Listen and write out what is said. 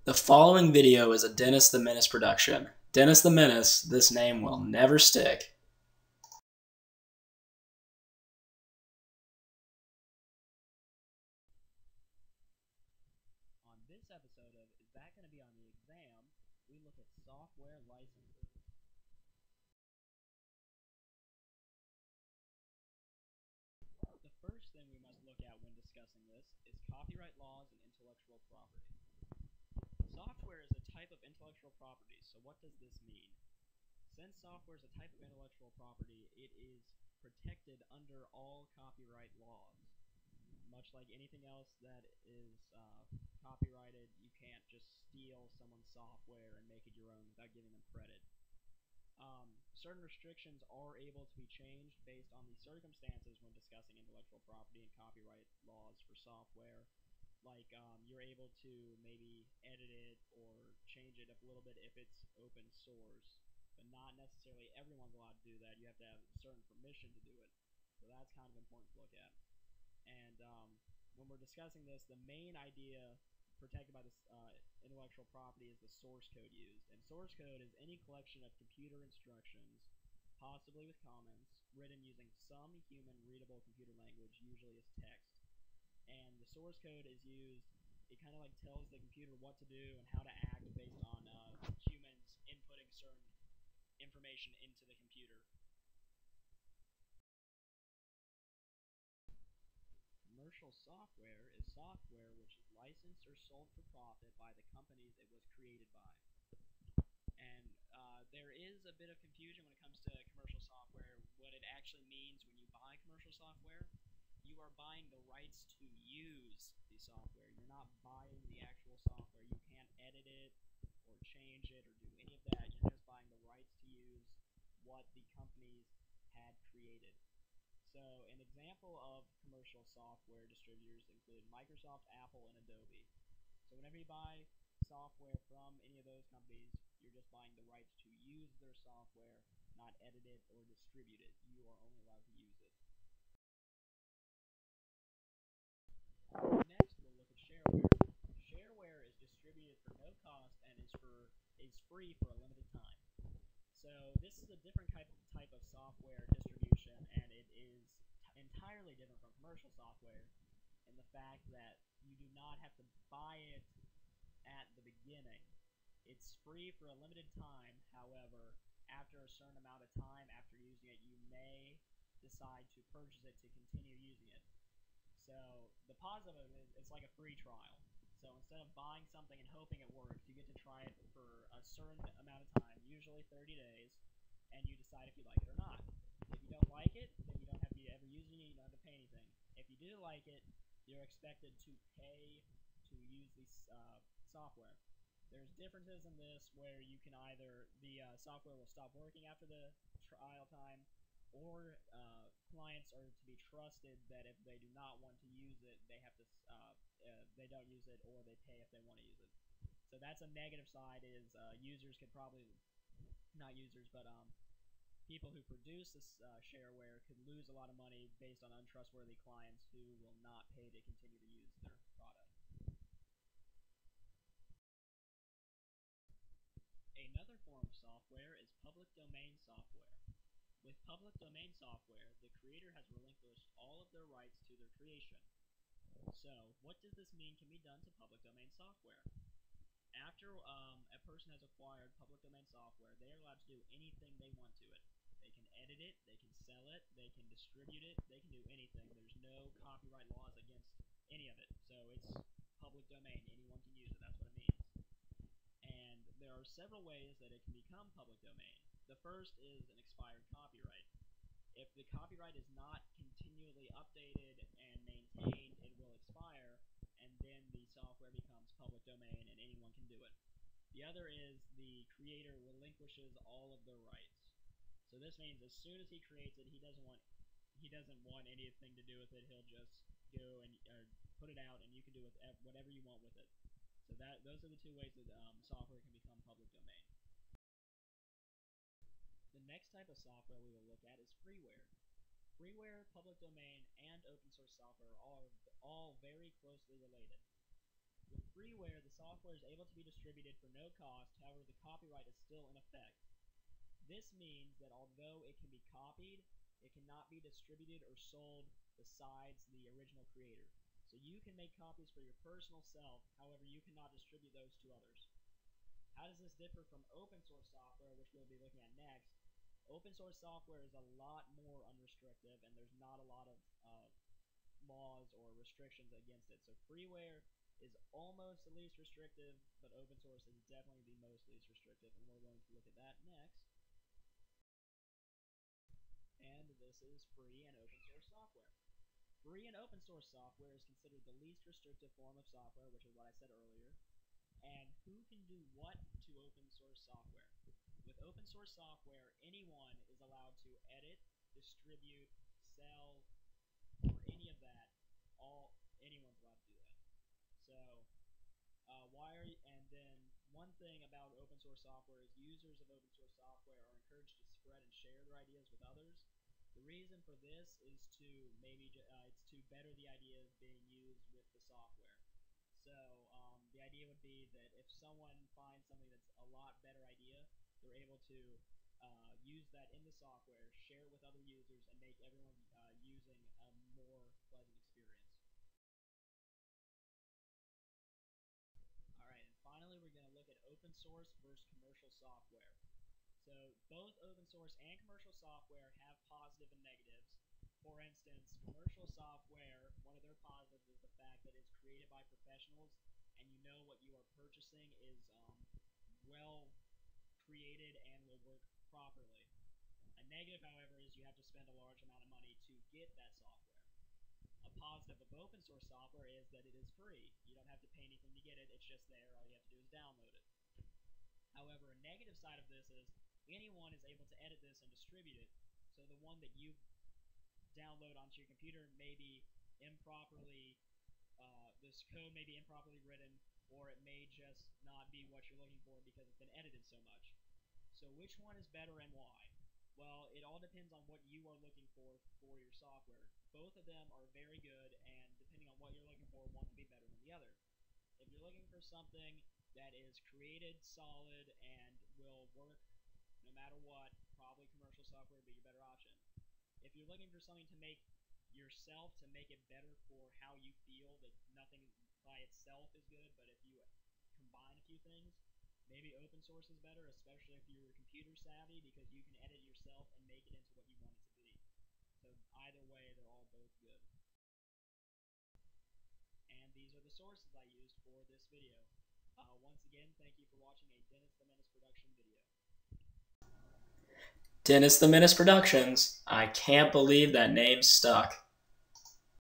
The following video is a Dennis the Menace production. Dennis the Menace, this name will never stick. On this episode of Is That Going to Be on the Exam, we look at software licensing. The first thing we must look at when discussing this is copyright laws and intellectual property. Software is a type of intellectual property, so what does this mean? Since software is a type of intellectual property, it is protected under all copyright laws. Much like anything else that is copyrighted, you can't just steal someone's software and make it your own without giving them credit. Certain restrictions are able to be changed based on the circumstances when discussing intellectual property and copyright laws for software. Like you're able to maybe edit it or change it up a little bit if it's open source, but not necessarily everyone's allowed to do that. You have to have certain permission to do it. So that's kind of important to look at. And when we're discussing this, the main idea protected by this intellectual property is the source code used. And source code is any collection of computer instructions, possibly with comments, written using some human readable computer language, usually as text. And the source code is used, it kind of like tells the computer what to do and how to act based on humans inputting certain information into the computer. Commercial software is software which is licensed or sold for profit by the companies it was created by. And there is a bit of confusion when it comes to commercial software. What it actually means when you buy commercial software, you are buying the rights to use the software. You're not buying the actual software. You can't edit it or change it or do any of that. You're just buying the rights to use what the companies had created. So an example of commercial software distributors include Microsoft, Apple, and Adobe. So whenever you buy software from any of those companies, you're just buying the rights to use their software, not edit it or distribute it. You are only allowed to use it. Next, we'll look at shareware. Shareware is distributed for no cost and is free for a limited time. So this is a different type of software distribution, and it is entirely different from commercial software in the fact that you do not have to buy it at the beginning. It's free for a limited time. However, after a certain amount of time after using it, you may decide to purchase it to continue using it. So the positive of it is it's like a free trial. So instead of buying something and hoping it works, you get to try it for a certain amount of time, usually 30 days, and you decide if you like it or not. If you don't like it, then you don't have to ever use it, you don't have to pay anything. If you do like it, you're expected to pay to use this software. There's differences in this where you can either, the software will stop working after the trial time, or clients are to be trusted that if they do not want to use it, they have to they don't use it, or they pay if they want to use it. So that's a negative side is users could probably, not users, but people who produce this shareware could lose a lot of money based on untrustworthy clients who will not pay to continue to use their product. Another form of software is public domain software. With public domain software, the creator has relinquished all of their rights to their creation. So, what does this mean can be done to public domain software? After a person has acquired public domain software, they are allowed to do anything they want to it. They can edit it, they can sell it, they can distribute it, they can do anything. There's no copyright laws against any of it. So it's public domain. Anyone can use it. That's what it means. And there are several ways that it can become public domain. The first is an expired copyright. If the copyright is not continually updated and maintained, it will expire, and then the software becomes public domain and anyone can do it. The other is the creator relinquishes all of their rights. So this means as soon as he creates it, he doesn't want anything to do with it. He'll just go and put it out, and you can do whatever you want with it. So those are the two ways that software can become public domain. The next type of software we will look at is freeware. Freeware, public domain, and open source software are all very closely related. With freeware, the software is able to be distributed for no cost, however the copyright is still in effect. This means that although it can be copied, it cannot be distributed or sold besides the original creator. So you can make copies for your personal self, however you cannot distribute those to others. How does this differ from open source software, which we'll be looking at next? Open source software is a lot more unrestrictive, and there's not a lot of laws or restrictions against it. So freeware is almost the least restrictive, but open source is definitely the most least restrictive, and we're going to look at that next. And this is free and open source software. Free and open source software is considered the least restrictive form of software, which is what I said earlier. And who can do what to open source software? With open source software, anyone is allowed to edit, distribute, sell, or any of that. Anyone's allowed to do that. So and then one thing about open source software is users of open source software are encouraged to spread and share their ideas with others. The reason for this is to it's to better the ideas being used with the software. So the idea would be that if someone finds something that's a lot better idea, they're able to use that in the software, share it with other users, and make everyone using a more pleasant experience. Alright, and finally we're going to look at open source versus commercial software. So both open source and commercial software have positive and negatives. For instance, commercial software, one of their positives is the fact that it's created by professionals, and you know what you are purchasing is well created and will work properly. A negative, however, is you have to spend a large amount of money to get that software. A positive of open source software is that it is free. You don't have to pay anything to get it, it's just there, all you have to do is download it. However, a negative side of this is anyone is able to edit this and distribute it, so the one that you download onto your computer may be improperly, this code may be improperly written, or it may just not be what you're looking for because it's been edited so much. So which one is better and why? Well, it all depends on what you are looking for your software. Both of them are very good, and depending on what you're looking for, one can be better than the other. If you're looking for something that is created, solid, and will work no matter what, probably commercial software would be your better option. If you're looking for something to make yourself, to make it better for how you feel, that nothing by itself is good, but if you combine a few things, maybe open source is better, especially if you're computer savvy, because you can edit it yourself and make it into what you want it to be. So either way, they're all both good. And these are the sources I used for this video. Once again, thank you for watching a Dennis the Menace production video. Dennis the Menace Productions. I can't believe that name stuck.